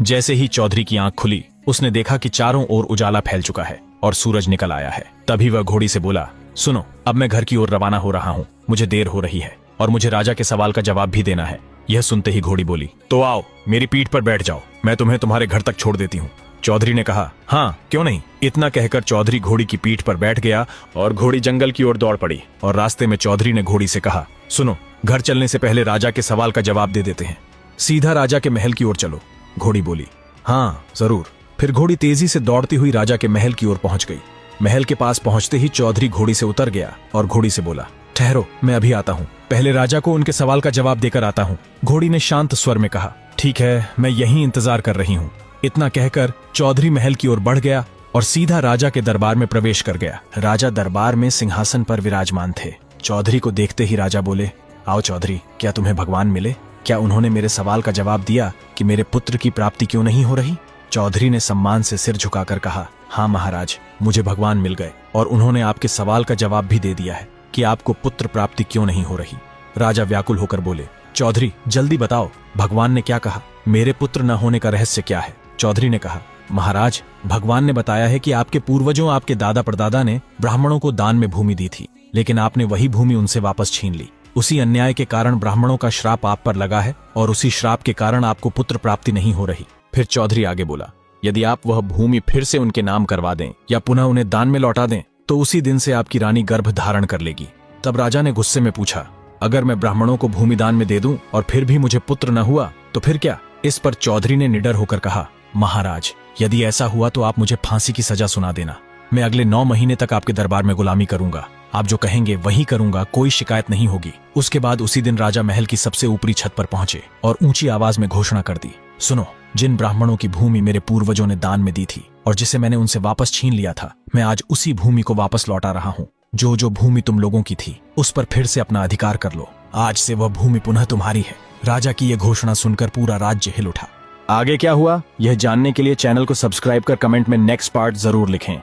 जैसे ही चौधरी की आंख खुली, उसने देखा कि चारों ओर उजाला फैल चुका है और सूरज निकल आया है। तभी वह घोड़ी से बोला, सुनो, अब मैं घर की ओर रवाना हो रहा हूँ, मुझे देर हो रही है और मुझे राजा के सवाल का जवाब भी देना है। यह सुनते ही घोड़ी बोली, तो आओ, मेरी पीठ पर बैठ जाओ, मैं तुम्हें तुम्हारे घर तक छोड़ देती हूँ। चौधरी ने कहा, हाँ क्यों नहीं। इतना कहकर चौधरी घोड़ी की पीठ पर बैठ गया और घोड़ी जंगल की ओर दौड़ पड़ी। और रास्ते में चौधरी ने घोड़ी से कहा, सुनो, घर चलने से पहले राजा के सवाल का जवाब दे देते हैं, सीधा राजा के महल की ओर चलो। घोड़ी बोली, हाँ जरूर। फिर घोड़ी तेजी से दौड़ती हुई राजा के महल की ओर पहुंच गई। महल के पास पहुंचते ही चौधरी घोड़ी से उतर गया और घोड़ी से बोला, ठहरो, मैं अभी आता हूँ, पहले राजा को उनके सवाल का जवाब देकर आता हूँ। घोड़ी ने शांत स्वर में कहा, ठीक है, मैं यहीं इंतजार कर रही हूँ। इतना कहकर चौधरी महल की ओर बढ़ गया और सीधा राजा के दरबार में प्रवेश कर गया। राजा दरबार में सिंहासन पर विराजमान थे। चौधरी को देखते ही राजा बोले, आओ चौधरी, क्या तुम्हें भगवान मिले? क्या उन्होंने मेरे सवाल का जवाब दिया कि मेरे पुत्र की प्राप्ति क्यों नहीं हो रही? चौधरी ने सम्मान से सिर झुकाकर कहा, हाँ महाराज, मुझे भगवान मिल गए और उन्होंने आपके सवाल का जवाब भी दे दिया है कि आपको पुत्र प्राप्ति क्यों नहीं हो रही। राजा व्याकुल होकर बोले, चौधरी जल्दी बताओ, भगवान ने क्या कहा? मेरे पुत्र न होने का रहस्य क्या है? चौधरी ने कहा, महाराज, भगवान ने बताया है कि आपके पूर्वजों, आपके दादा परदादा ने ब्राह्मणों को दान में भूमि दी थी, लेकिन आपने वही भूमि उनसे वापस छीन ली। उसी अन्याय के कारण ब्राह्मणों का श्राप आप पर लगा है और उसी श्राप के कारण आपको पुत्र प्राप्ति नहीं हो रही। फिर चौधरी आगे बोला, यदि आप वह भूमि फिर से उनके नाम करवा दें या पुनः उन्हें दान में लौटा दें तो उसी दिन से आपकी रानी गर्भ धारण कर लेगी। तब राजा ने गुस्से में पूछा, अगर मैं ब्राह्मणों को भूमि दान में दे दूं और फिर भी मुझे पुत्र न हुआ तो फिर क्या? इस पर चौधरी ने निडर होकर कहा, महाराज, यदि ऐसा हुआ तो आप मुझे फांसी की सजा सुना देना। मैं अगले 9 महीने तक आपके दरबार में गुलामी करूंगा, आप जो कहेंगे वही करूंगा, कोई शिकायत नहीं होगी। उसके बाद उसी दिन राजा महल की सबसे ऊपरी छत पर पहुंचे और ऊंची आवाज में घोषणा कर दी, सुनो, जिन ब्राह्मणों की भूमि मेरे पूर्वजों ने दान में दी थी और जिसे मैंने उनसे वापस छीन लिया था, मैं आज उसी भूमि को वापस लौटा रहा हूँ। जो जो भूमि तुम लोगों की थी उस पर फिर से अपना अधिकार कर लो। आज से वह भूमि पुनः तुम्हारी है। राजा की यह घोषणा सुनकर पूरा राज्य हिल उठा। आगे क्या हुआ, यह जानने के लिए चैनल को सब्सक्राइब कर कमेंट में नेक्स्ट पार्ट जरूर लिखें।